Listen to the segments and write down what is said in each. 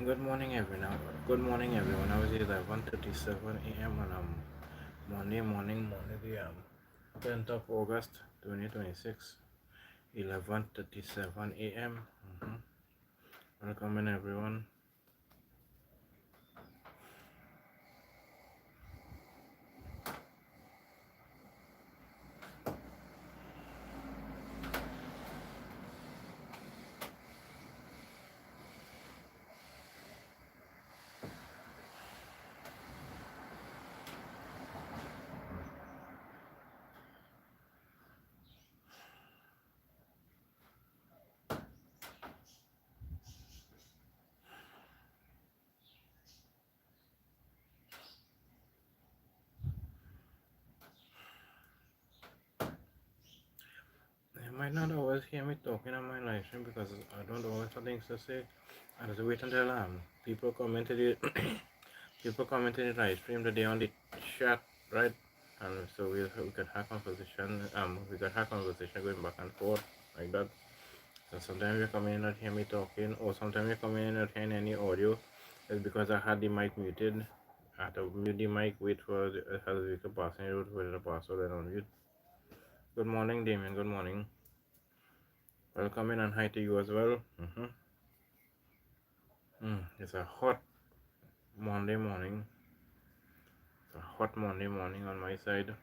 Good morning, everyone. Good morning, everyone. I was 11:37 a.m. on Monday morning, the 10th of August, 2026, 11:37 a.m. Welcome in, everyone. You might not always hear me talking on my live stream because I don't always have things to say. I just wait until people comment to the people comment in the live stream that they on the chat, right? And so we could have conversation. We could have conversation going back and forth like that. So sometimes you come in and not hear me talking, or sometimes you come in and not hear any audio. It's because I had the mic muted. I had to mute the mic, wait for the vehicle passing road for the password and on mute. Good morning, Damien. Good morning. Welcome in and hi to you as well. It's a hot Monday morning. It's a hot Monday morning on my side.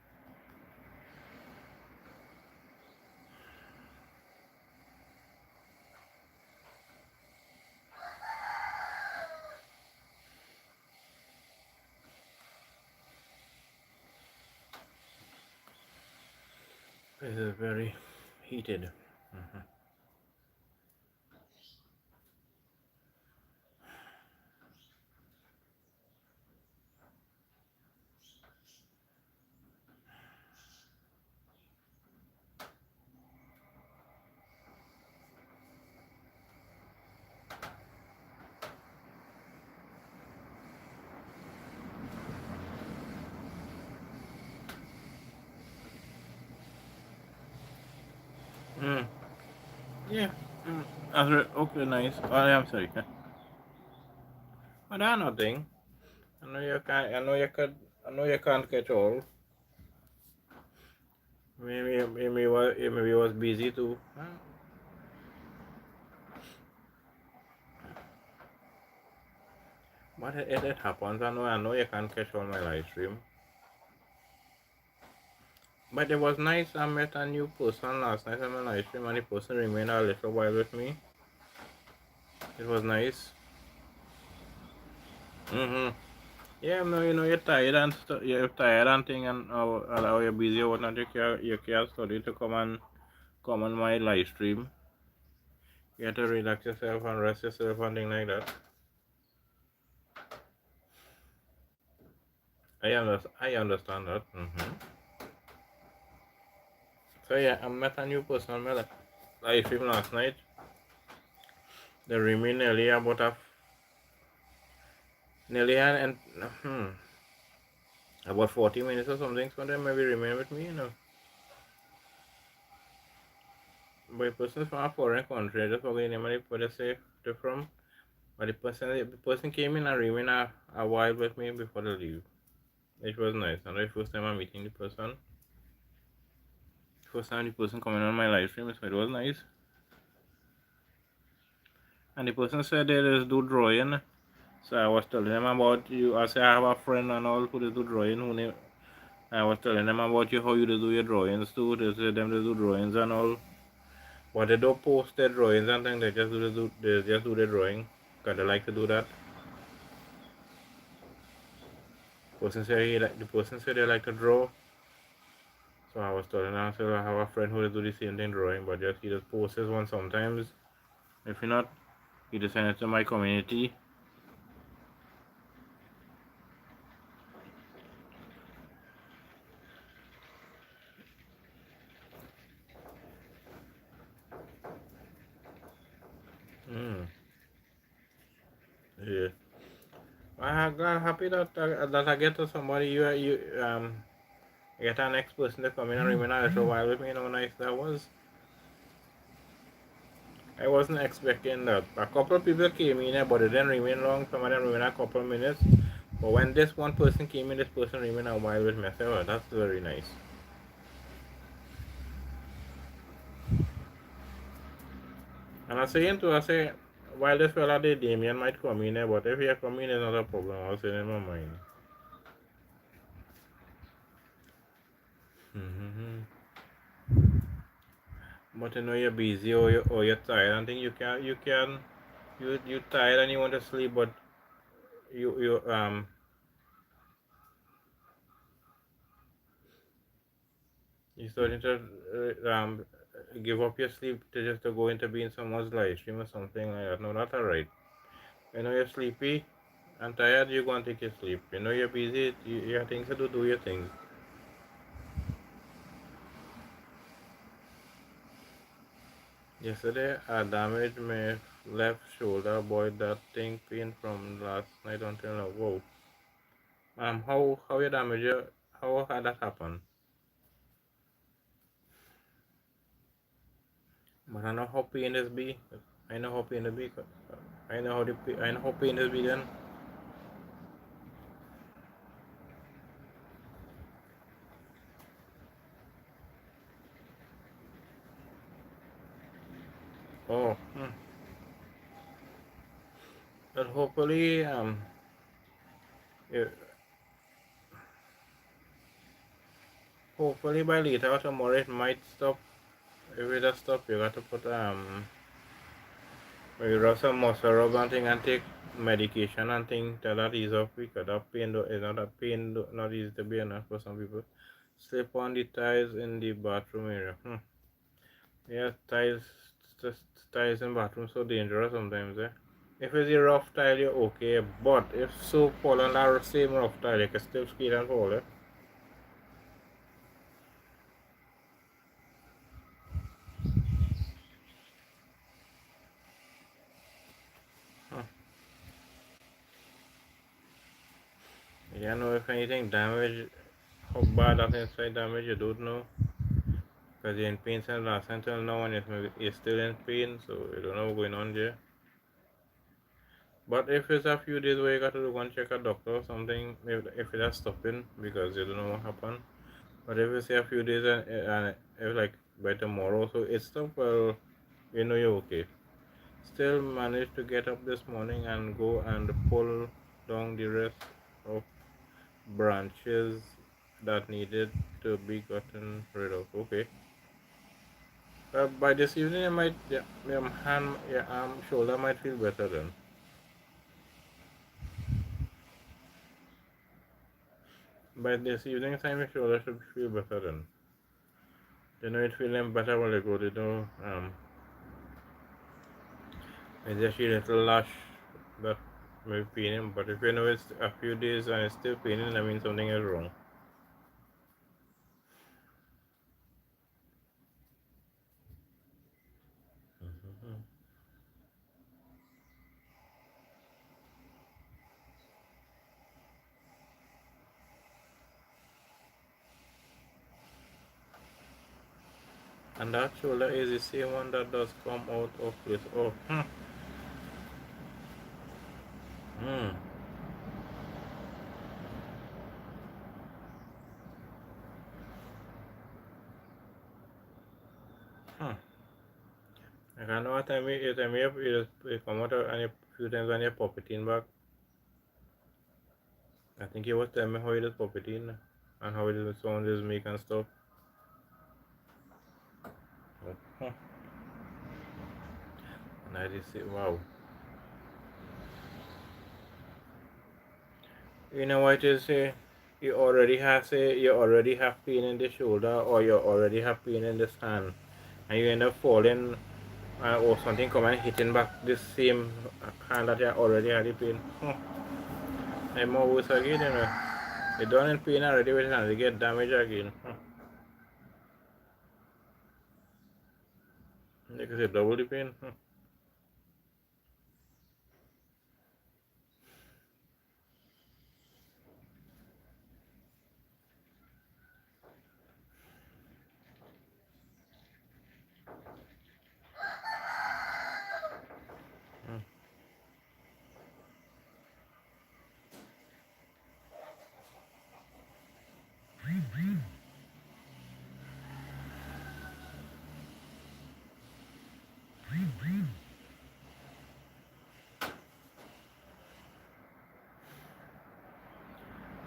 It is very heated. Yeah. Okay, nice. Oh, I'm sorry. But I nothing. I know you can't. I know you could. I know you can't catch all. Maybe was busy too. But it happens. I know you can't catch all my live stream. But it was nice. I met a new person last night on my live stream, and the person remained a little while with me. It was nice. Yeah, no, you're tired and you're tired and thing, and you're busy or whatnot. You can't study to come on my live stream. You have to relax yourself and rest yourself and things like that. I understand that. So yeah, I met a new person on my live stream last night. They remain nearly about 40 minutes or something. So they maybe remain with me. But the person from a foreign country, I just forgot the name of the person they're from. But the person came in and remained a while with me before they leave. It was nice. And the first time I'm meeting the person. First time the person coming on my live stream, so it was nice. And the person said they just do drawing. So I was telling them about you. I said I have a friend and all who do drawing. I was telling them about you how you do your drawings too. They said them they do drawings and all. But they don't post their drawings and things. They just do the drawing. Cause they like to do that. The person said they like to draw. So I was telling them, so I have a friend who do the same thing drawing, but he just posts one sometimes. If not, he just send it to my community. Yeah. I'm happy that I get to somebody you get an next person to come in and remain a little while with me. Nice that was. I wasn't expecting that. A couple of people came in here, but they didn't remain long. Some of them remained a couple of minutes. But when this one person came in, this person remained a while with me. I said, oh, that's very nice. And I saying to I say, while this fella did Damien might come in here, but if he come in, it's not a problem. I was saying in my mind. But you know you're busy or you're tired. I think you tired and you want to sleep, but you you starting to give up your sleep to just to go into being someone's live stream or something like that. No, that's alright. You know you're sleepy and tired, you're going to take your sleep. You know you're busy, you have things to do your things. Yesterday I damaged my left shoulder, boy. That thing pain from last night until now. Whoa. How you damage your, how had that happen? But I know how pain is be. I know how pain is be. I know how pain is be then. Oh. But hopefully yeah, hopefully by later tomorrow it might stop. If it does stop, you got to put maybe rub some muscle rub and thing and take medication and thing till that ease off because that pain is not that pain not easy to be enough for some people. Slip on the tiles in the bathroom area. Yeah, tiles in bathroom so dangerous sometimes. If it's a rough tile, you're okay, but if so fall on that same rough tile, you can still skid and fall. Huh. You don't know if anything damage, how bad that inside damage, you don't know. Because you're in pain since last until now and you're still in pain, so you don't know what's going on there. But if it's a few days where you got to go and check a doctor or something, if it's stopping because you don't know what happened. But if it's a few days and if like by tomorrow, so it's stop, well, you know you're okay. Still managed to get up this morning and go and pull down the rest of branches that needed to be gotten rid of. Okay. By this evening, I might, yeah, my hand, yeah, arm, shoulder might feel better then. By this evening time, your shoulder should feel better then. You know, it feeling better when you go to do, it's just a little lash that may be paining, but if you know it's a few days and it's still paining, I mean something is wrong. And that shoulder is the same one that does come out of place. Oh, hmm. Huh. I can't know what time it come out and a few times when you pop it in back. I think he was telling me how it is pop it in and how it is sound is make and stuff. Huh. And I just say, wow. You know what is you already have pain in the shoulder or you already have pain in this hand and you end up falling or something come and hitting back the same hand that you already had the pain. And more worse again, you know. You done in pain already with hand, you get damage again. You can say double the pain.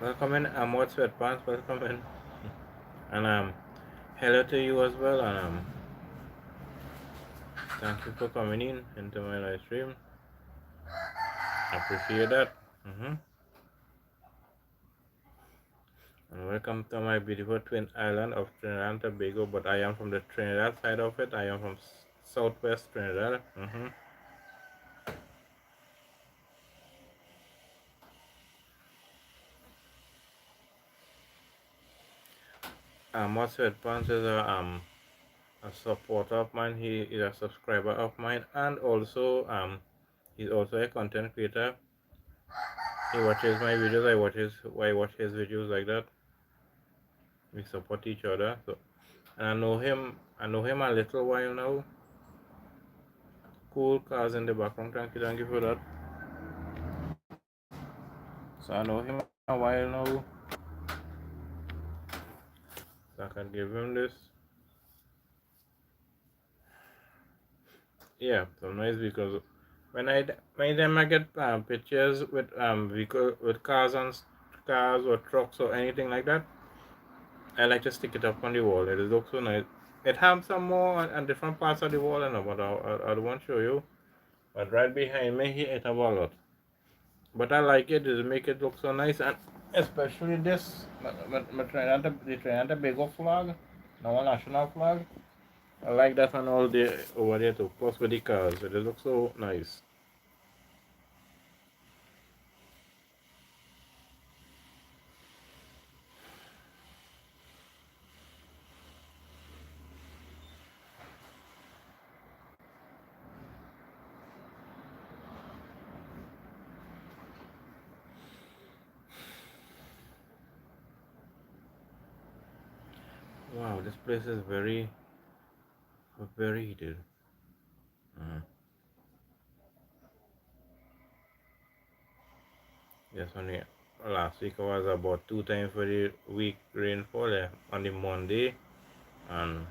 Welcome in, Amod Sweatpants. Welcome in, and hello to you as well, and thank you for coming in into my live stream. I appreciate that. And welcome to my beautiful twin island of Trinidad and Tobago. But I am from the Trinidad side of it. I am from southwest Trinidad. Amos Sweatpants is a supporter of mine. He is a subscriber of mine, and also he's also a content creator. He watches my videos. I watch his videos like that. We support each other. So, and I know him a little while now. Cool cars in the background. Thank you for that. So I know him a while now. So I can give him this. Yeah, so nice because when I get pictures with vehicle with cars or trucks or anything like that, I like to stick it up on the wall. It looks so nice. It has some more on different parts of the wall, but I won't show you. But right behind me here, it have a lot. But I like it. It make it look so nice, and especially this, the Trinidad Tobago flag, our national flag. I like that one all day over there too. Plus with the cars, it looks so nice. Wow, this place is very heated. Yes, only last week was about 2 times for the week rainfall on the Monday, and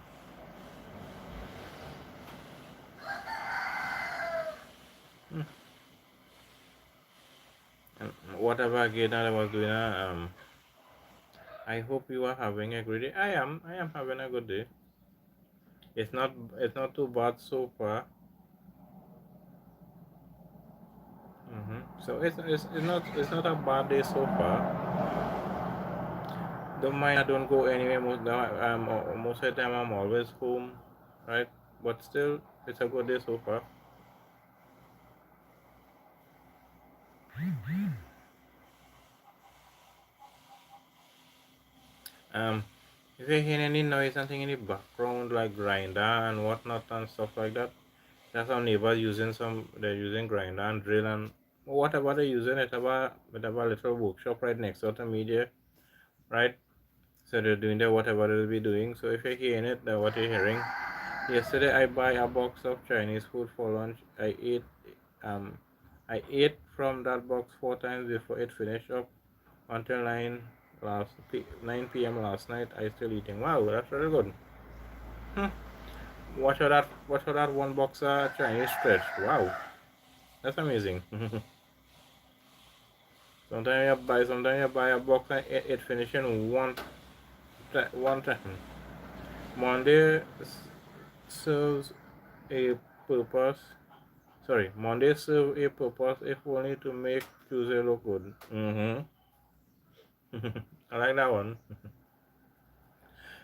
whatever again that I was doing. I hope you are having a great day. I am having a good day. It's not too bad so far. So it's not a bad day so far. Don't mind, I don't go anywhere. Most of the time I'm always home, right? But still, it's a good day so far. Um, if you hear any noise, something in the background like grinder and whatnot and stuff like that, that's our neighbors they're using grinder and drill and whatever they're using. It have a little workshop right next door to me there, right? So they're doing their whatever they'll be doing. So if you're hearing it, that's what you're hearing. Yesterday I buy a box of Chinese food for lunch. Um I ate from that box 4 times before it finished up until 9 p.m. last night. I still eating. Wow, that's really good. Hmm. Watch for that one box Chinese stretch. Wow, that's amazing. Sometimes you buy a box and it finish in one time. Monday serves a purpose. Sorry, Monday serve a purpose if only to make Tuesday look good. I like that one.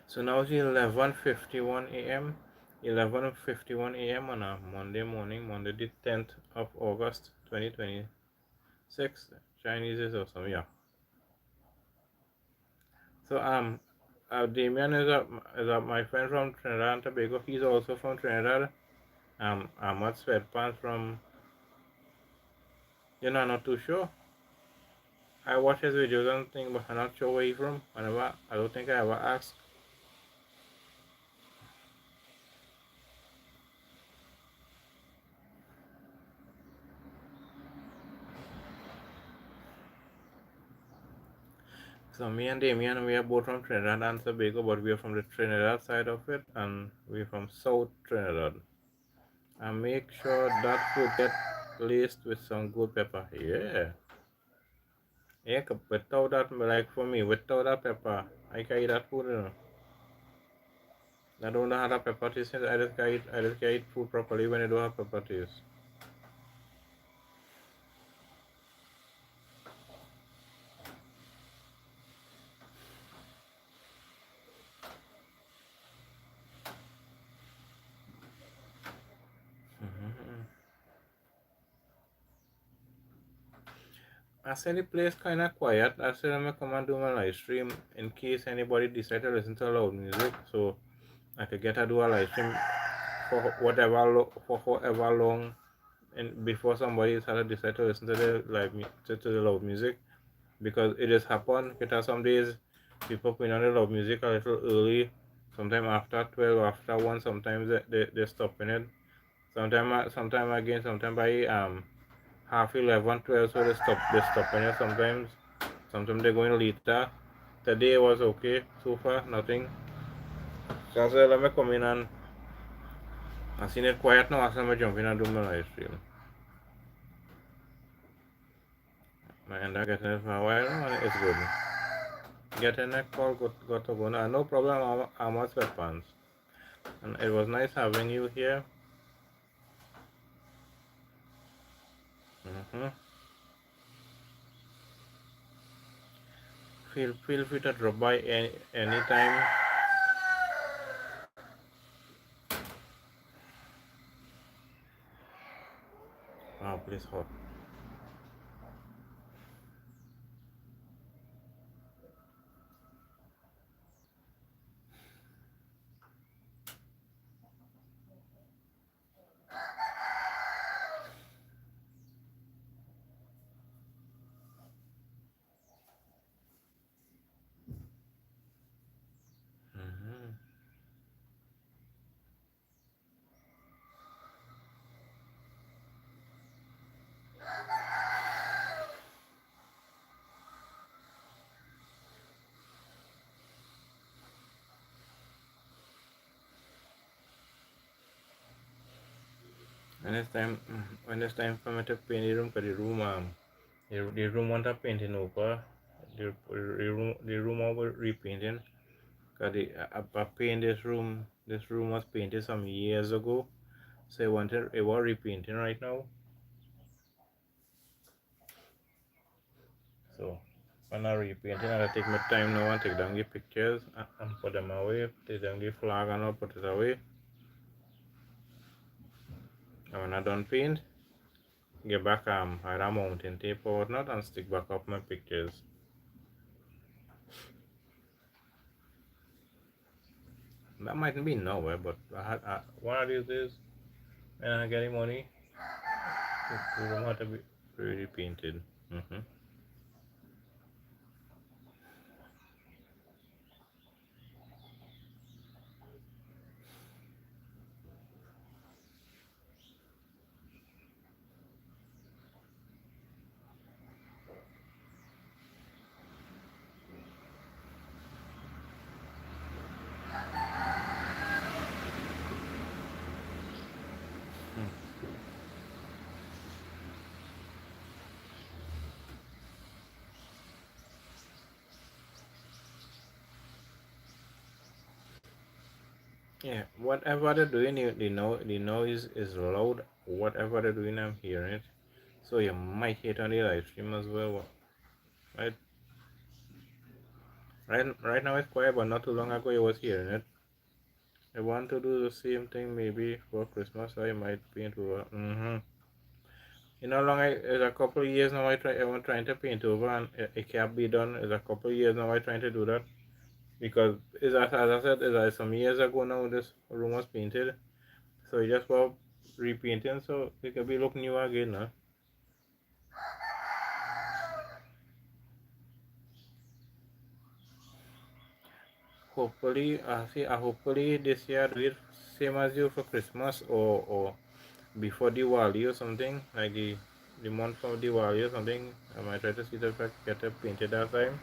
So now it's 11:51 a.m. 11:51 a.m. on a Monday morning, Monday the 10th of August 2026. Chinese is awesome, yeah. So Damian is my friend from Trinidad and Tobago. He's also from Trinidad. Ahmad Sweatpants from, I'm not too sure. I watch his videos and things, but I'm not sure where he's from. I don't think I ever asked. So me and Damien, we are both from Trinidad and Tobago, but we are from the Trinidad side of it, and we're from South Trinidad. And make sure that food get laced with some good pepper. Yeah, Yeah, without that, like for me, without that pepper, I can eat that food, you know. I don't know how that pepper taste. I just can eat food properly when I don't have pepper taste. Mm-hmm. I said the place kind of quiet. I said I'm gonna come and do my live stream in case anybody decide to listen to loud music, so I could get to do a live stream for for however long, and before somebody started decide to listen to the to the loud music, because it has happened. It has some days people put on the loud music a little early, sometimes after 12, after 1, sometimes they stopping it. Sometime again, sometimes by half 11, 12, so they stopping it sometimes. Sometimes they're going later. Today was okay so far, nothing. So I said, let me come in and I seen it quiet now. I said, let me jump in and do my live stream. And I getting it for a while and it's good. Getting a call got to go. No problem, I'm on sweatpants. And it was nice having you here. Mm-hmm. Feel free to drop by anytime. Wow, please hot. Mm-hmm. When it's time for me to paint the room, because the room want a painting over. The room over repainting. Cause I paint this room was painted some years ago. So it was repainting right now. So when I repainting, I take my time now and take down the pictures and put them away. Take down the flag and I'll put it away. And when I done paint, get back either mountain tape or whatnot and stick back up my pictures. That mightn't be nowhere, but one of these days when I get the money, the room had to be really painted. Mm-hmm. Yeah, whatever they're doing, the noise is loud. Whatever they're doing, I'm hearing it. So you might hear it on the live stream as well. Right, right now it's quiet, but not too long ago you was hearing it. I want to do the same thing maybe for Christmas. So I might paint over. Mm-hmm. You know, it's a couple of years now. I'm trying to paint over, and it can't be done. It's a couple of years now. I'm trying to do that because as I said, it's some years ago now. This room was painted, so you just for repainting, so it can be look new again now. Hopefully this year do it same as you for Christmas or before Diwali or something like the month of Diwali or something. I might try to see if I can get it painted that time.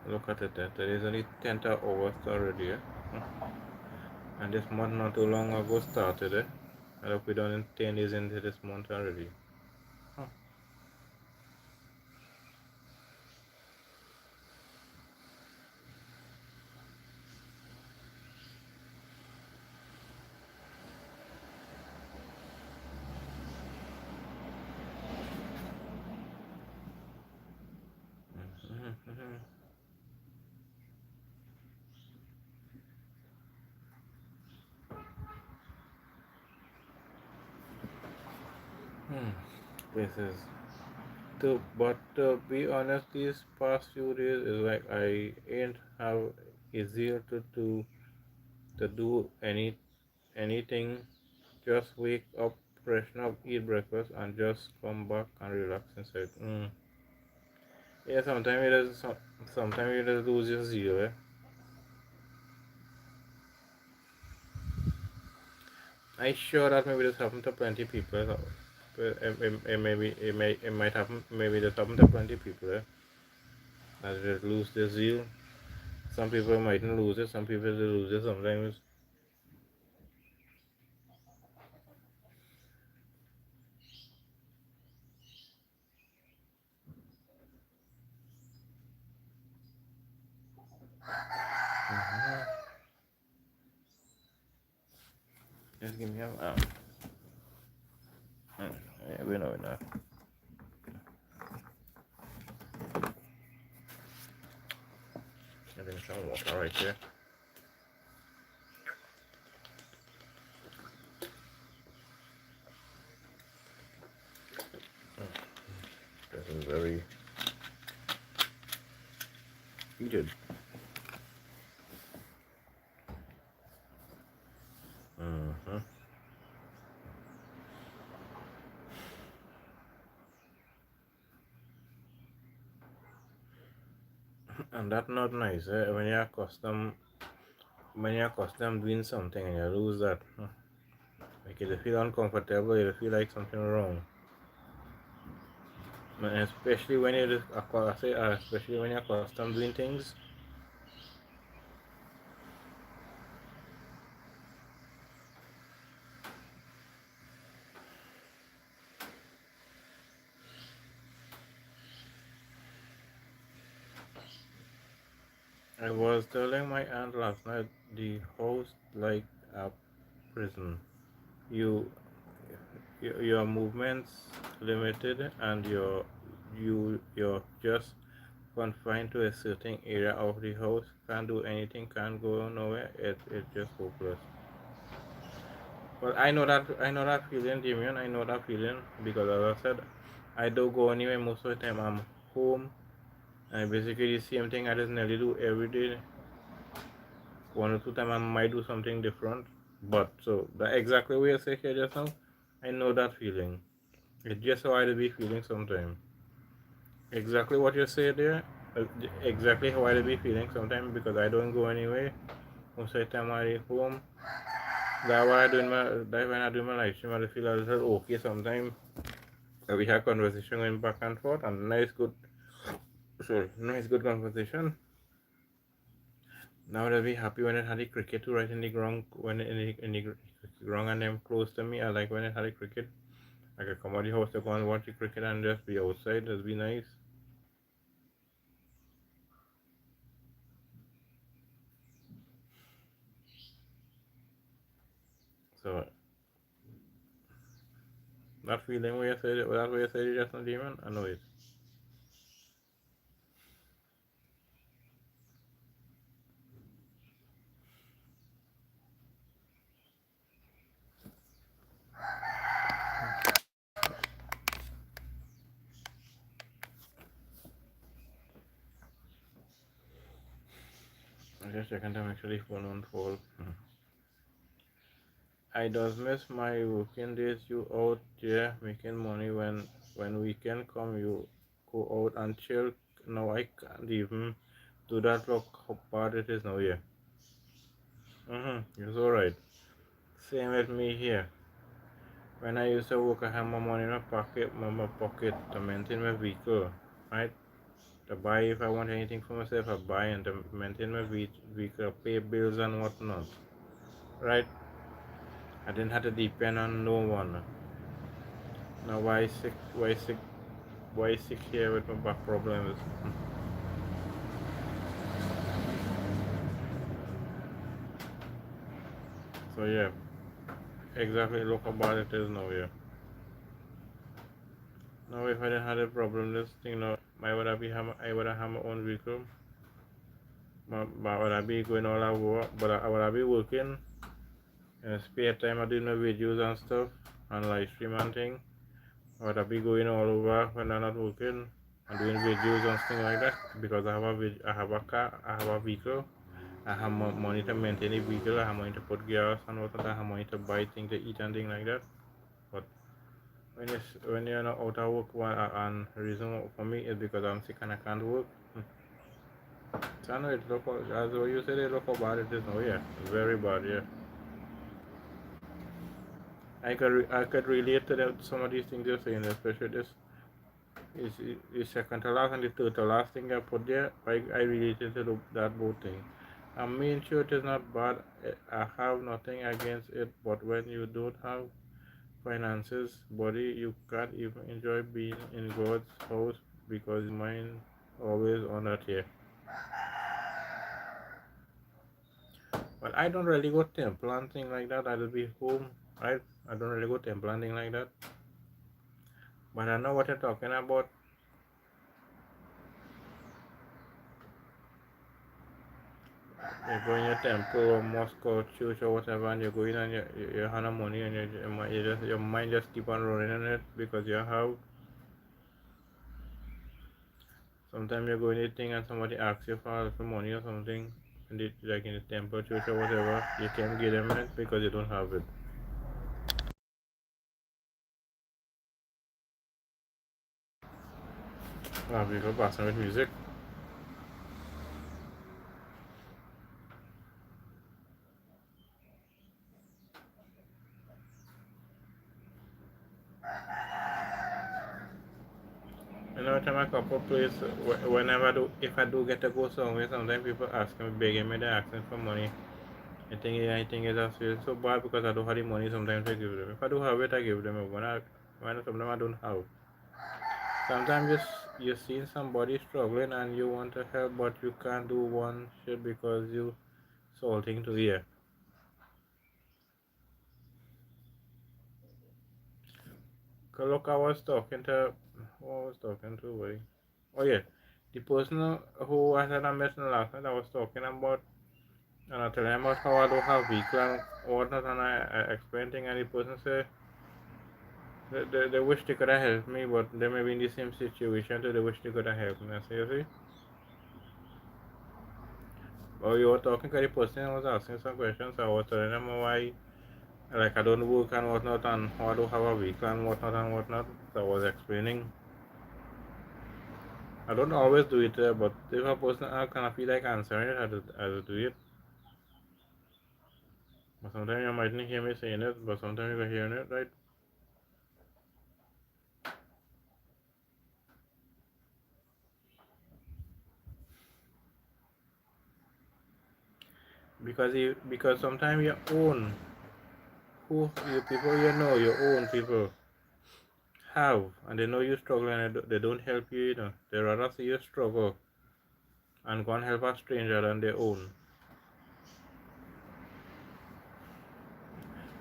Look at it. There is only 10th of August already. And this month not too long ago started. I hope we done in 10 days into this month already. Huh. This is but to be honest, these past few days is like I ain't have easier to do anything. Just wake up, freshen up, eat breakfast, and just come back and relax inside. Yeah, sometimes you just lose your zeal. I sure that maybe this happened to plenty people. It might happen. Maybe this happened to plenty people. That they lose their zeal. Some people mightn't lose it. Some people they lose it sometimes. Just give me a yeah, we know that. I think some water right there. This is very heated. Mm-hmm. And that's not nice when you're accustomed doing something and you lose that. Like you feel uncomfortable, you feel like something wrong. And especially when you're especially when you're accustomed doing things. I was telling my aunt last night the house like a prison. You your movements limited and you're just confined to a certain area of the house, can't do anything, can't go nowhere. It's just hopeless. But I know that feeling, Damien. I know that feeling because as I said, I don't go anywhere most of the time. I'm home and basically the same thing I just nearly do every day. One or two times I might do something different. But so the exactly way I say here just now, I know that feeling. It's just how I be feeling sometimes. Exactly what you say there. Exactly how I be feeling sometimes because I don't go anywhere. Most of the time I home. That when I do my live stream I feel a little okay sometimes. We have conversation going back and forth and nice good conversation. Now that be happy when it had the cricket to right in the ground in the ground and them close to me. I like when it had the cricket. I could come out the house to go and watch the cricket and just be outside. Just be nice. So that feeling where you said it, that way you said it just now, Demon, I know it. I just second time actually phone on fall. I does miss my working days. You out there making money when weekend come you go out and chill. Now I can't even do that. Look how bad it is now. Yeah. You're so right. Same with me here. When I used to work, I had my money in my pocket to maintain my vehicle, right? to buy if I want anything for myself, I buy, and to maintain my vehicle, pay bills and whatnot. Right? I didn't have to depend on no one. Now why sick? Why sick? Why sick here with my back problems? So yeah, exactly. Look how bad it is now. Yeah. Now if I didn't have a problem, this thing now, I would have my own vehicle. But would I be going all out work? But I would I be working in spare time? I do my videos and stuff and live stream and thing. Would I be going all over when I'm not working and doing videos and things like that? Because I have a car, I have a vehicle. I have money to maintain a vehicle. I have money to put gas and what. I have money to buy things to eat and things like that. But when you're not out of work, and the reason for me is because I'm sick and I can't work. So I know it look as what you said, it look how bad it is now. Yeah, very bad. Yeah, I could relate to some of these things you're saying, especially this is second to last and the third to last thing I put there. I related to that both thing. I mean, sure it is not bad. I have nothing against it, but when you don't have finances, body, you can't even enjoy being in God's house because your mind always on that here. But I don't really go temple and thing like that. I'll be home, right? I don't really go temple and thing like that. But I know what you're talking about. You go in your temple or mosque or church or whatever, and you go in and you have no money, and your mind just keep on running on it because you have. Sometimes you go in the thing and somebody asks you for money or something, and like in the temple, church or whatever, you can't give them it because you don't have it. People passing with music. You know, time I couple place, whenever if I do get to go somewhere, sometimes people ask me, begging me, they're asking for money. I think it's just feel so bad because I don't have the money sometimes I give them. If I do have it, I give them. When sometimes I don't have. Sometimes you see somebody struggling and you want to help, but you can't do one shit because you salting to hear. Look, I was talking to, who I was talking to, boy. Oh yeah, the person who I said I met last night, I was talking about, and I told him about how I don't have vehicle and whatnot, and I explained things, and the person said they wish they could have helped me, but they may be in the same situation, so they wish they could have helped me. I say, you see? Oh, you were talking to the person was asking some questions, so I was telling them why, like, I don't work and whatnot, and how I don't have a vehicle and whatnot. So I was explaining. I don't always do it, but if a person kind of feel like answering it, I do it. But sometimes you might not hear me saying it, but sometimes you can hear it, right? Because sometimes your own who you people you know your own people have and they know you struggle and they don't help you, you know. They rather see you struggle and go and help a stranger than their own.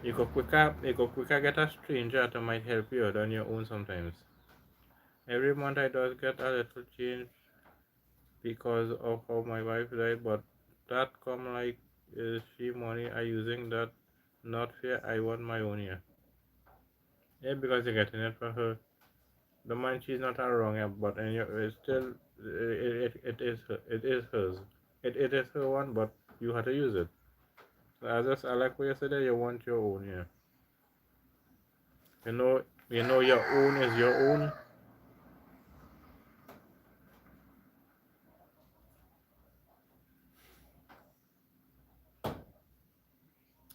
You go quicker get a stranger that might help you than your own sometimes. Every month I does get a little change because of how my wife died, but that come like she money I using that not fair. I want my own here. Yeah, because you're getting it for her. The money she's not wrong, yeah, but and it's still it is hers. It is her one, but you have to use it. So I like what you said that you want your own, yeah. You know your own is your own.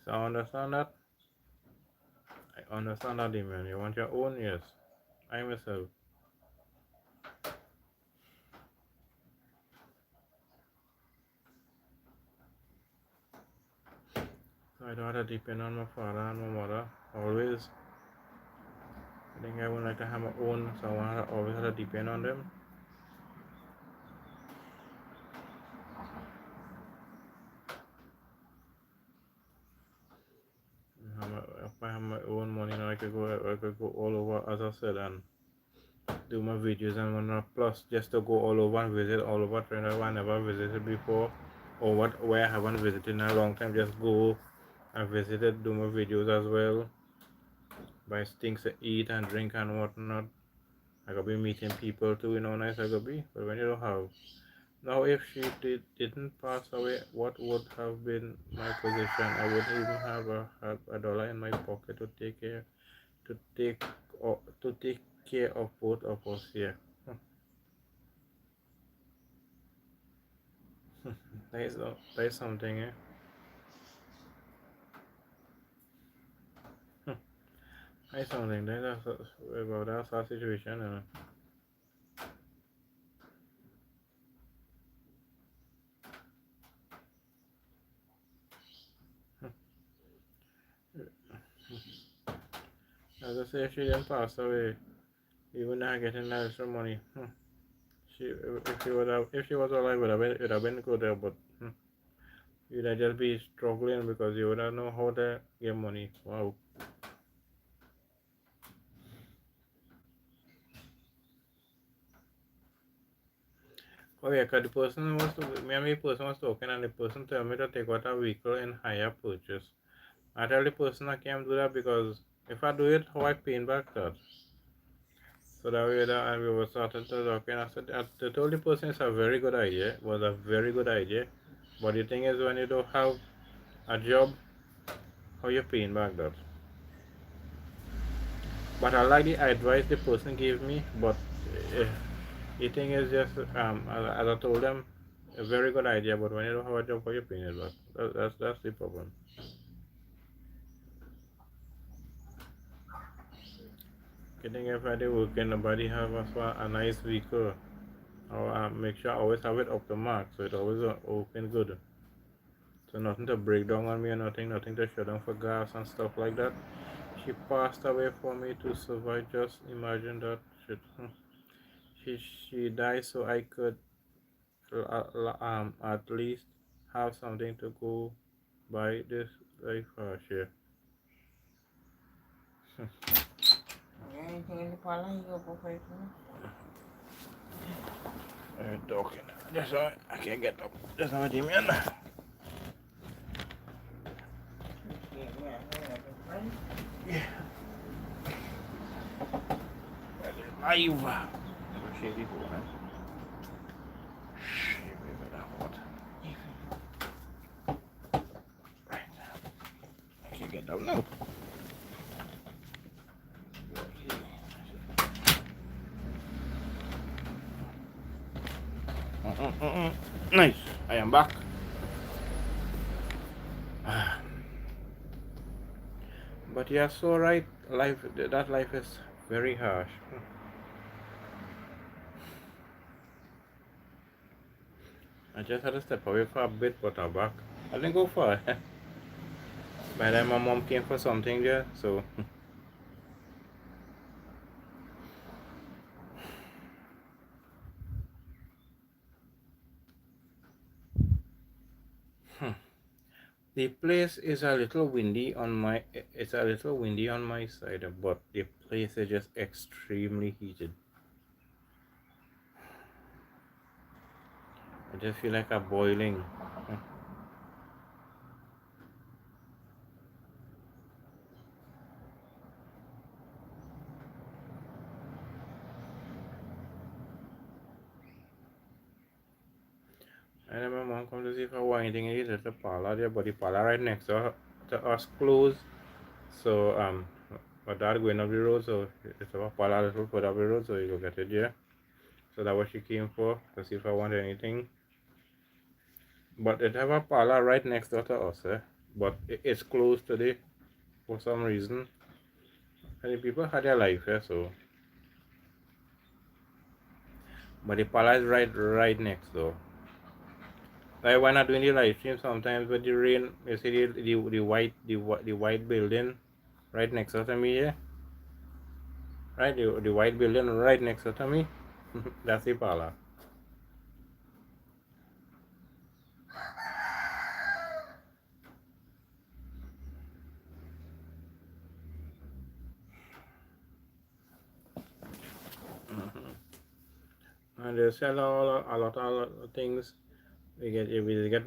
So I understand that. I understand that, man. You want your own, yes. I myself. I don't have to depend on my father and my mother always. I think I would like to have my own, so I want to always have to depend on them. If I have my own money, I could go all over, as I said, and do my videos and whatnot. Plus, just to go all over and visit all over Trinidad I never visited before, or where I haven't visited in a long time. Just go and visit it, do my videos as well, buy things to eat and drink and whatnot. I could be meeting people too, nice I could be. But when you don't have, now if she didn't pass away, what would have been my position? I wouldn't even have a dollar in my pocket to take care, to take to take care of both of us here. That is something, eh? That is something. That's our situation, As I say, if she didn't pass away, we would not getting that extra money. If she was alive, it would have been good, but you'd have just be struggling because you would not know how to get money. Wow. Oh yeah, because the person was talking, and the person told me to take out a vehicle in higher purchase. I tell the person I can't do that because if I do it, how I pay back that? So that way, and we were starting to talk, and I said, I told the person it's a very good idea, it was a very good idea. But the thing is, when you don't have a job, how you paying back that? But I like the advice the person gave me, but uh, the thing is just, as I told them, a very good idea, but when you don't have a job, how you paying it back? That's the problem. Getting everybody working, nobody have a nice vehicle. Or make sure I always have it up to mark, so it always open good. So nothing to break down on me or nothing to shut down for gas and stuff like that. She passed away for me to survive. Just imagine that shit. She died so I could at least have something to go by this life share. I'm talking. That's why I can't get up. That's not what you mean. Yeah. Live. Shady boy. Right. I can't get down now. Nice. I am back. But you're so right. That life is very harsh. I just had to step away for a bit, but I'm back. I didn't go far. By then, my mom came for something there, so. The place is a little windy on my. It's a little windy on my side, but the place is just extremely heated. I just feel like I'm boiling. And then my mom come to see if I want anything in the little parlor there, but the parlor right next to us closed. So my dad going up the road, so it's a parlor little further up the road, so you go get it there. So that's what she came for, to see if I want anything. But it have a parlor right next door to us, but it's closed today for some reason. And the people had their life here, so. But the parlor is right next door. Like when I'm doing the live stream, sometimes with the rain, you see the white building right next to me here, right? The white building right next to me. That's the parlor. And they sell a lot of things. We get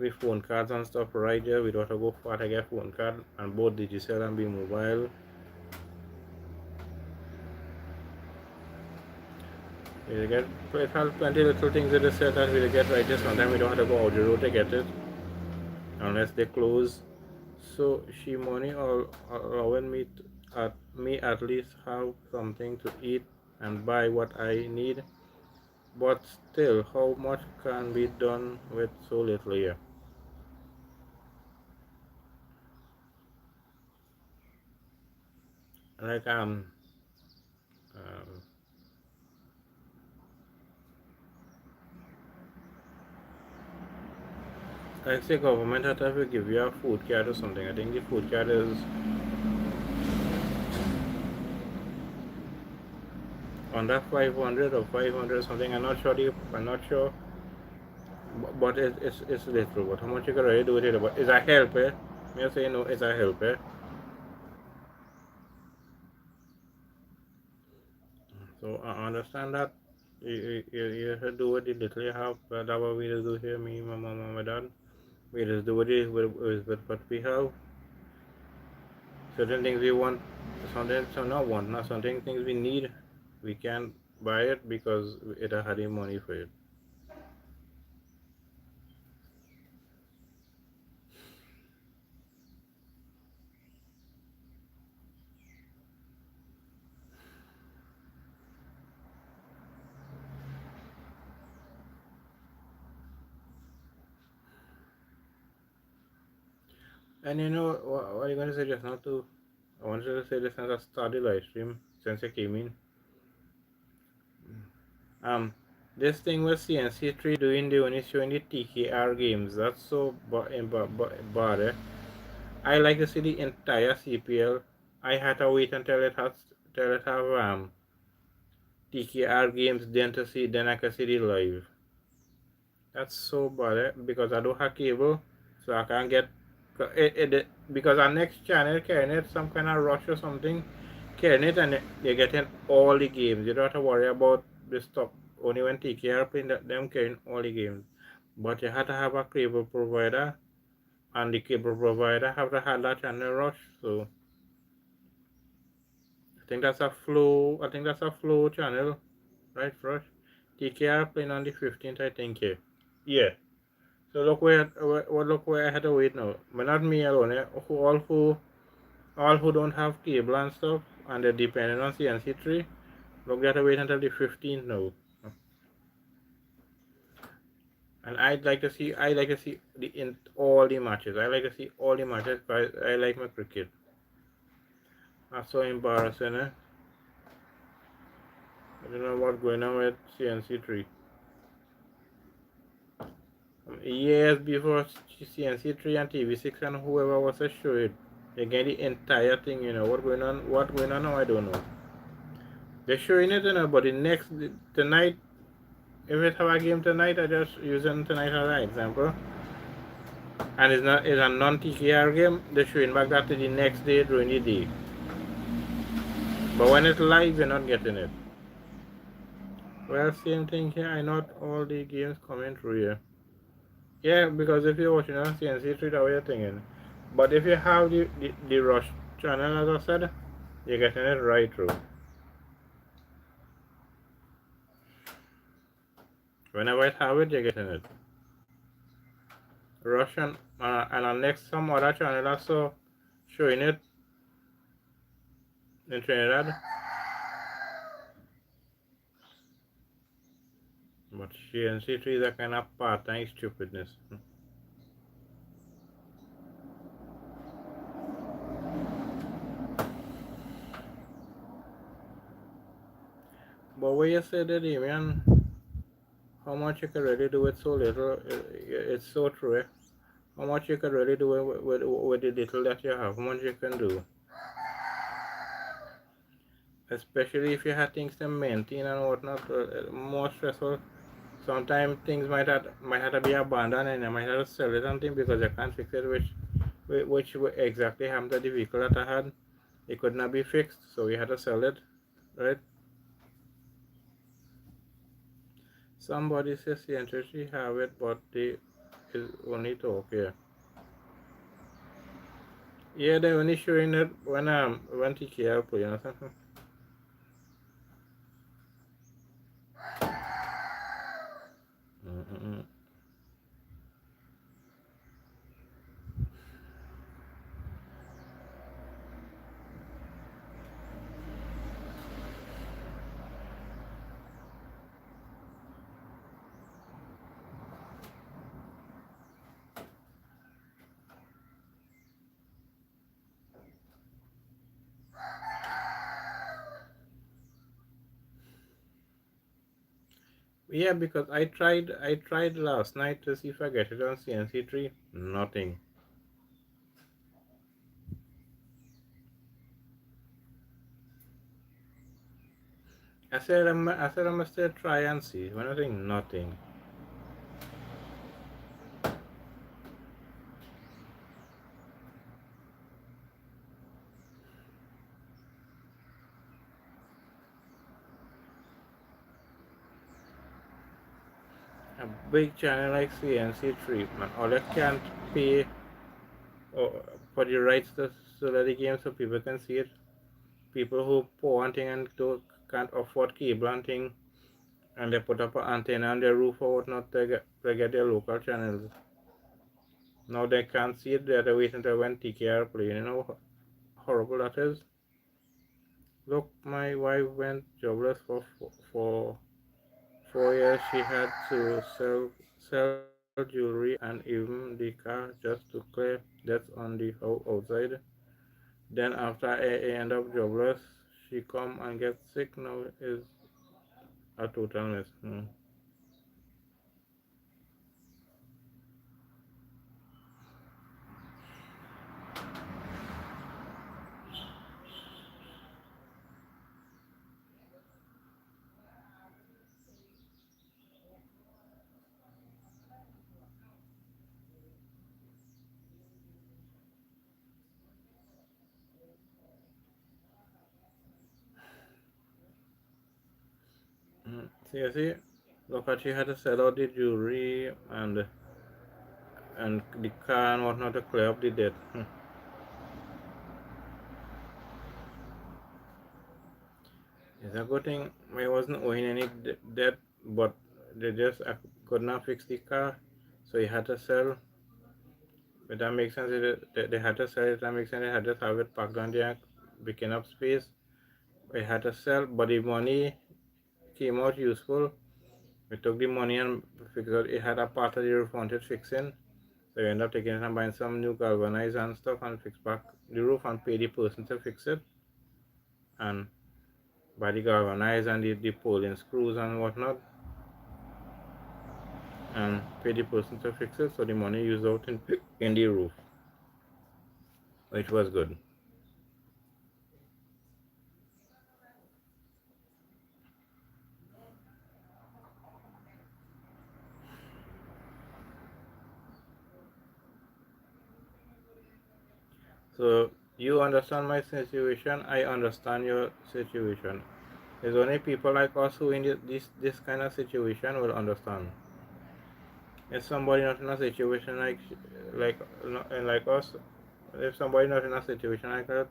the phone cards and stuff right there. We don't have to go far to get phone card, and both digital and be mobile. We get it has plenty little things that they sell that we get right there. Sometimes we don't have to go out the road to get it unless they close. So she money all allowing me at least have something to eat and buy what I need. But still, how much can be done with so little here? Like um like say government had to give you a food card or something. I think the food card is under 500 or 500 something. I'm not sure, but it's little. But how much you can really do with it? But it's a help, eh? Me say no, it's a help, eh? So I understand that you should do what you literally have. That's what we just do here, me, my mom, and my dad. We just do with what we have. Certain things we want, some not want, not certain things we need. We can't buy it because it had the money for it. And you know what are you going to say just now too? I wanted to say this since I started live stream, since I came in. Um, this thing with CNC3 doing the only showing the TKR games. That's so bad. Eh? I like to see the entire CPL. I had to wait until it have TKR games then I can see the live. That's so bad, eh? Because I don't have cable, so I can't get because our next channel carrying it some kind of rush or something, carrying it and they're getting all the games. You don't have to worry about the stuff. Only when TKR playing them carrying all the games. But you have to have a cable provider, and the cable provider have to have that channel rush. So I think that's a flow. I think that's a flow channel, right, Rush? TKR playing on the 15th, I think. Yeah. Yeah. So look where I had to wait now. But not me alone. Eh? All who don't have cable and stuff, and they're dependent on CNC3. Look, they have to wait until the 15th now. And I like to see all the matches. I like to see all the matches because I like my cricket. That's so embarrassing, eh? I don't know what's going on with CNC3. Years before CNC3 and TV6 and whoever was to show it, they get the entire thing, you know. What going on now, I don't know. They're showing it, you know, but tonight, if it have a game tonight, I just using tonight as an example. And it's a non-TKR game, they're showing back that to the next day during the day. But when it's live, you're not getting it. Well, same thing here. I not all the games coming through here. Yeah, because if you're watching on CNC3, that way you're thinking. But if you have the Rush channel, as I said, you're getting it right through. Whenever I have it, you're getting it. Russian and unless some other channel also showing it in Trinidad. But CNC3 is a kind of part-time stupidness. But what you said, Damian, how much you can really do with so little. It's so true. How much you can really do with the little that you have. How much you can do, especially if you have things to maintain and whatnot. More stressful. Sometimes things might have to be abandoned, and you might have to sell it something because you can't fix it. Which exactly happened to the vehicle that I had. It could not be fixed, so we had to sell it, right? Somebody says the entity have it, but they is only talk here. Yeah, they only showing it when TKL play, you know something. Mm-mm. Yeah, because I tried last night to see if I get it on CNC3. Nothing. I said I'm still try and see. When I think nothing. A big channel like CNC3, man, all that can't pay for the rights to the game so people can see it. People who poor and thing and can't afford cable and thing, and they put up an antenna on their roof or whatnot to get their local channels. Now they can't see it, they have to wait until when TKR play. You know how horrible that is? Look, my wife went jobless for 4 years. She had to sell jewelry and even the car just to clear debts on the house outside. Then after I end up jobless, she come and get sick. Now is a total mess. See, look at she had to sell out the jewelry and the car and whatnot to clear up the debt. It's a good thing I wasn't owing any debt, but they just could not fix the car, so he had to sell. But that makes sense. They had to sell it. That makes sense. They had to have it packed on there, picking up space. They had to sell, but the money came out useful. We took the money and fixed it. It had a part of the roof wanted fixing, so we ended up taking it and buying some new galvanized and stuff and fix back the roof and pay the person to fix it and buy the galvanized and the pulling screws and whatnot and pay the person to fix it. So the money used out in the roof, which was good. So you understand my situation. I understand your situation. There's only people like us who in this kind of situation will understand. If somebody not in a situation like like us, if somebody not in a situation like that,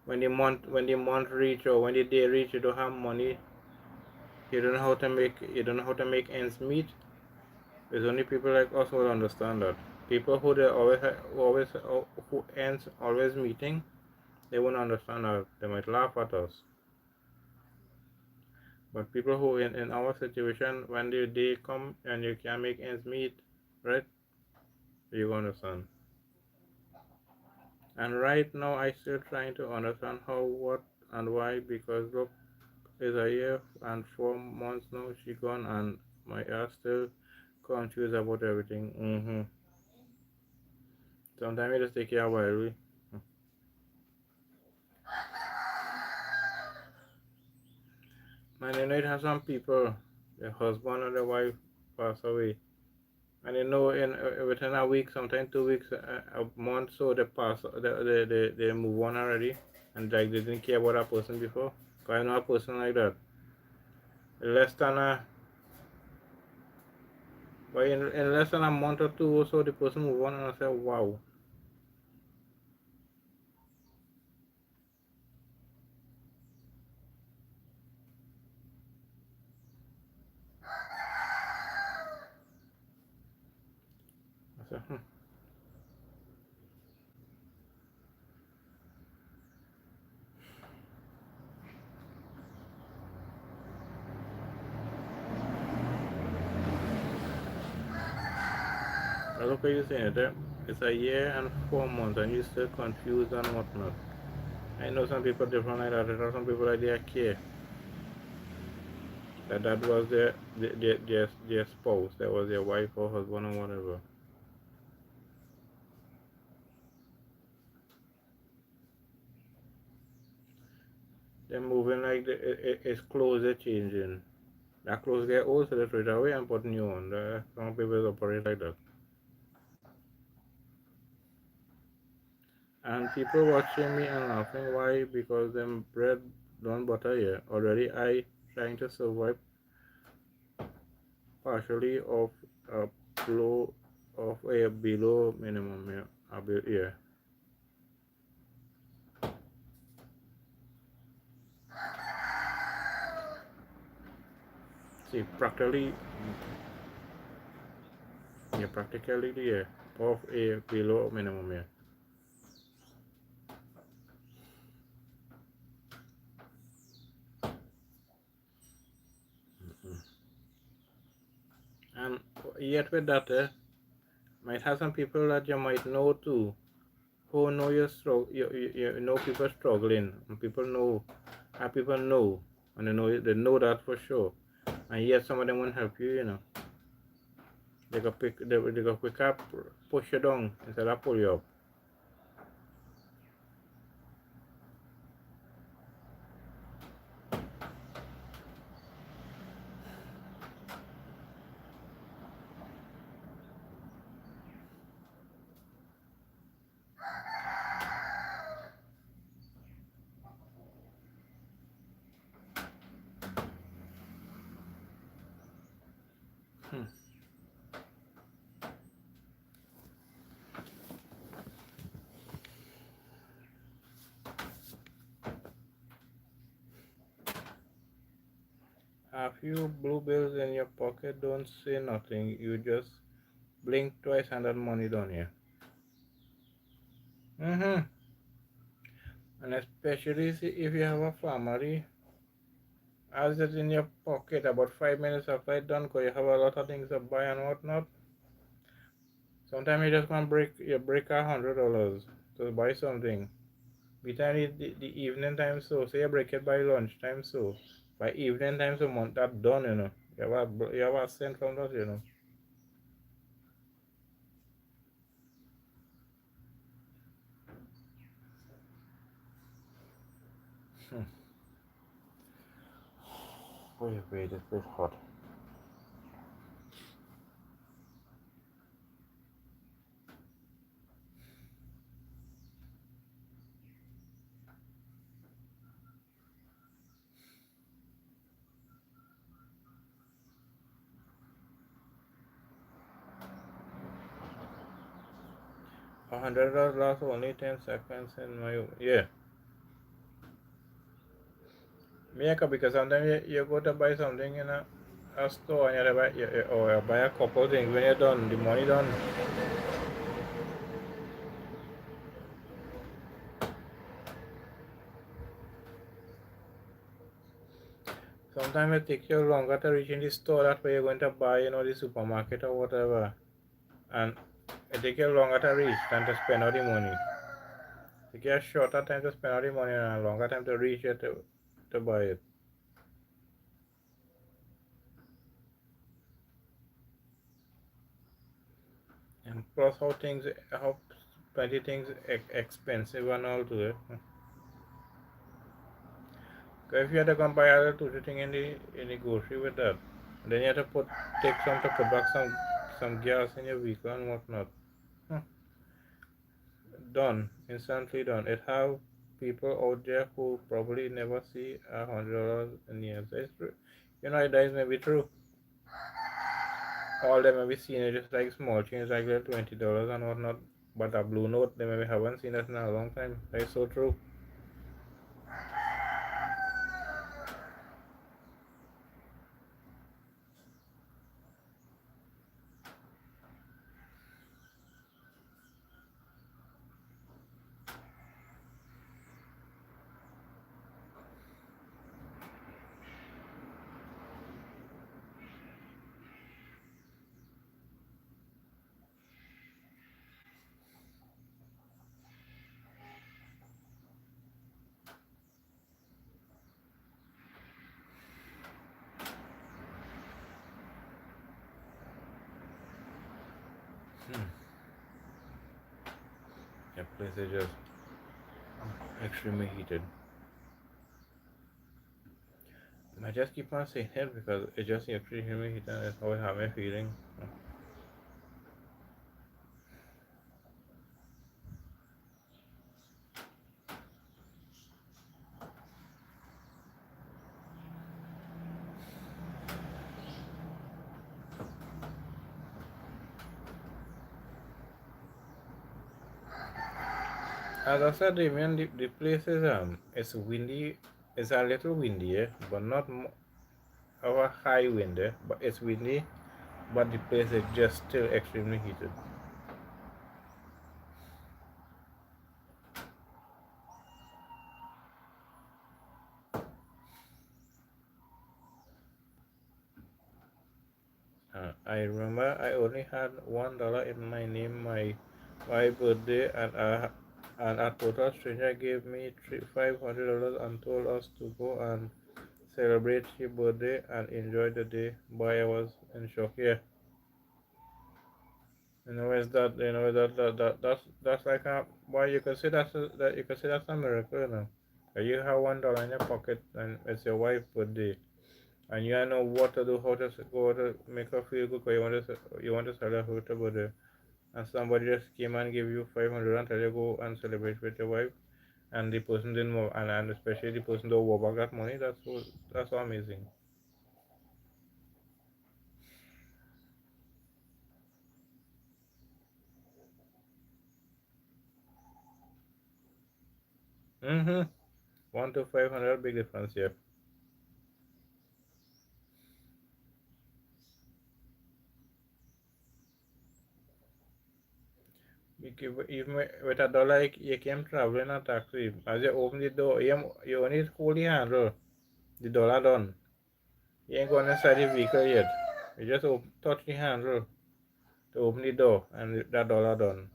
when the month reach or when the day reach, you don't have money, you don't know how to make ends meet. There's only people like us who will understand that. People who they who ends always meeting, they won't understand that. They might laugh at us. But people who in our situation, when the day come and you can make ends meet, right? You understand. And right now, I still trying to understand how, what, and why. Because look, it's a year and 4 months now she gone, and my are still confused about everything. Sometimes it just take you a while. Man, you know it has some people, the husband or the wife pass away. And you know, within a week, sometimes 2 weeks, a month, so they pass, they move on already, and like they didn't care about that person before. Cause I know a person like that. Less than a, but in less than a month or two or so, the person move on, and I say, wow. I say, I look at you saying it. It's a year and 4 months, and you still confused and whatnot. I know some people different like that. There are some people like they care that was their spouse, that was their wife or husband or whatever. They're moving like it's clothes they're changing. That clothes get old, so they throw it away and put new on. Some people operate like that. And people watching me and laughing. Why? Because them bread don't butter here. Already I trying to survive partially of a below of a below minimum here. A bit here. See, practically here of a below minimum here. And yet with that, might have some people that you might know too, who know you know people struggling, and people know, and they know that for sure, and yet some of them won't help you, you know. They go quick up, push you down instead of pull you up. Hmm. A few blue bills in your pocket don't say nothing. You just blink twice and that money done here. And especially if you have a family, as it's in your pocket about 5 minutes after it's done, because you have a lot of things to buy and whatnot. Sometimes you just can't break $100 to buy something. By the evening time, so say you break it by lunchtime, so by evening time, so month that done, you know. You have a cent from that, you know. Wait, it's a bit hot. $100 lasts only 10 seconds in my, yeah. Because sometimes you go to buy something in a store and or you buy a couple things. When you're done, the money done. Sometimes it takes you longer to reach in the store that where you're going to buy, the supermarket or whatever. And it takes you longer to reach than to spend all the money. It takes you a shorter time to spend all the money and a longer time to reach it to buy it. plus how plenty things expensive and all to it. If you had to come buy other two thing in the grocery with that, and then you have to take some to put back some gas in your vehicle and whatnot. Huh. Done, instantly done. It have people out there who probably never see $100 in years. That is maybe true. All they may be seeing it just like small change, like little $20 and whatnot. But a blue note, they maybe haven't seen that in a long time. That is so true. Hmm. That place is just extremely heated. I just keep on saying it because it just extremely heated and it's how I have my feeling. As I said, even the place is it's windy. It's a little windy, but not our high wind, but it's windy. But the place is just still extremely heated. I remember I only had $1 in my name my birthday, and a total stranger gave me $500 and told us to go and celebrate his birthday and enjoy the day. Boy, I was in shock. Yeah, is that that's like a boy. You can say that you can say that's a miracle. You have $1 in your pocket and it's your wife's birthday, and you don't know what to do, how to go to make her feel good. Cause you want to celebrate her birthday, and somebody just came and gave you 500 and tell you go and celebrate with your wife, and the person didn't move, and especially the person don't work back that money. That's so amazing. Mm-hmm. 1 to 500, big difference here. Even with $1, you came traveling a taxi. As you open the door, you only hold the handle. The dollar done. You ain't gone inside the vehicle yet. You just touch the handle to open the door, and that dollar done.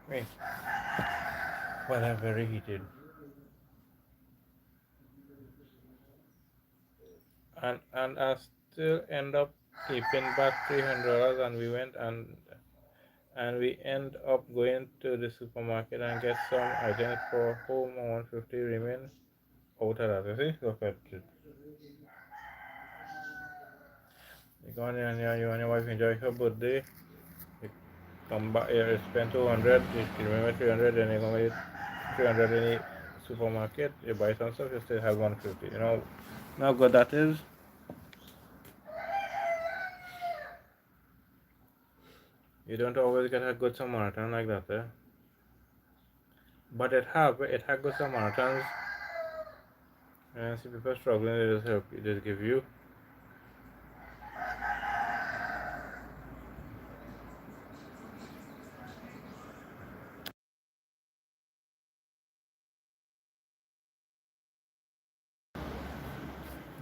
Wait, well, I'm very heated. And I still end up keeping back $300, and we end up going to the supermarket and get some items for home. 150 remain out of that. You see, look at it. You go on and you and your wife enjoy her birthday. You come back, you spend 200. You remember 300, then you go with 300 in the supermarket. You buy some stuff, you still have 150. How good that is. You don't always get a good Samaritan like that, eh? But it had got some marathons. And see people struggling, they just help you, just give you.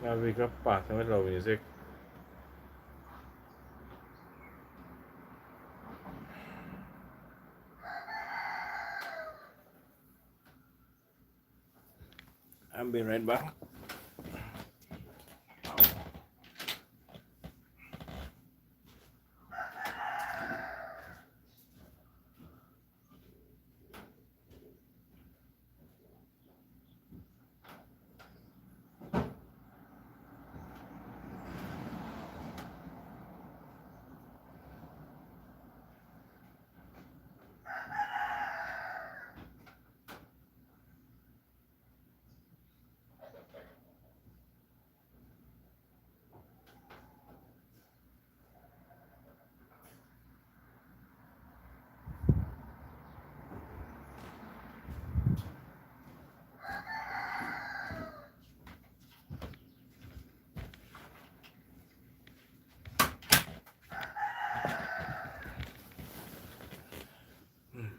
Now we got passing with love music. I'll be right back.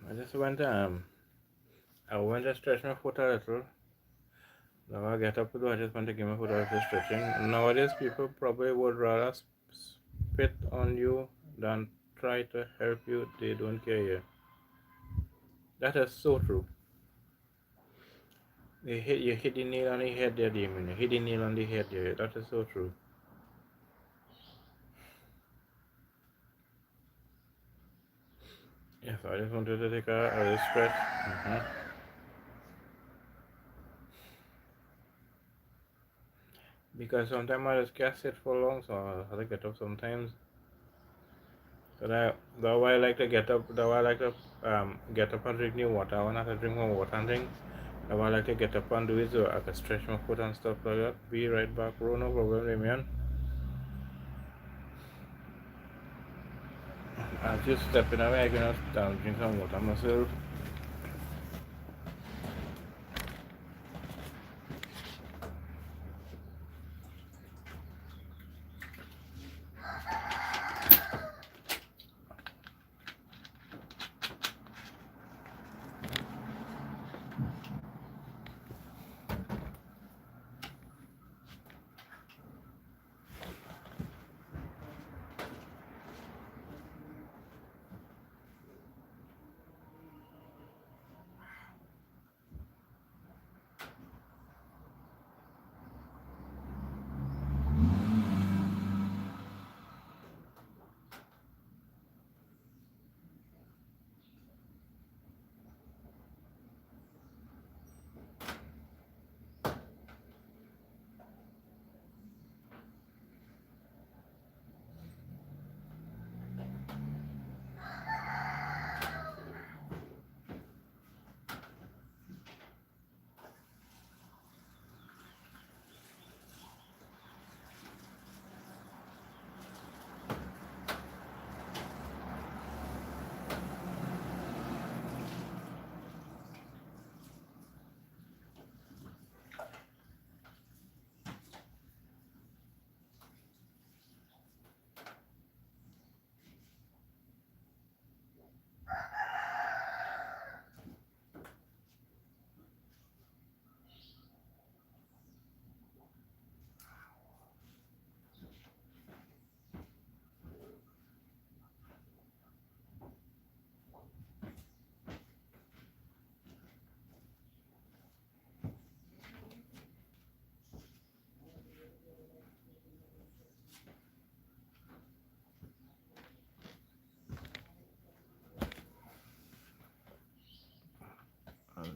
I just went to stretch my foot a little. Now I get up to do, I just want to give my foot a little stretching. Nowadays, people probably would rather spit on you than try to help you. They don't care you. That is so true. You hit the nail on the head there, Damon. You hit the nail on the head there. That is so true. Yes, I just wanted to take a little stretch. Because sometimes I just can't sit for long, so I have to get up sometimes. So that's why I like to get up. That's why I like to get up and drink new water. I want to drink more water and things. That's why I like to get up and do it so I can stretch my foot and stuff like that. Be right back, bro. No problem, man. I'm just stepping away. I'm gonna drink some water myself.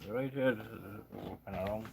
Right here, walking around.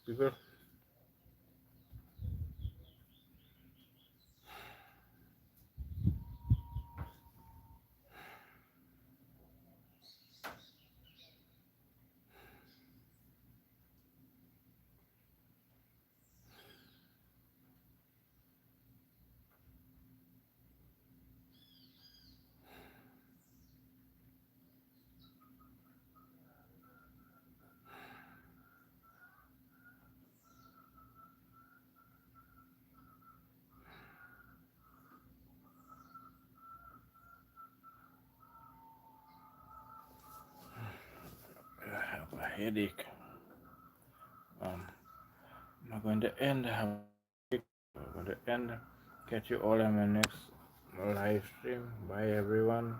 People, I have a headache. I'm going to end. I'm going to end. Catch you all in my next live stream. Bye, everyone.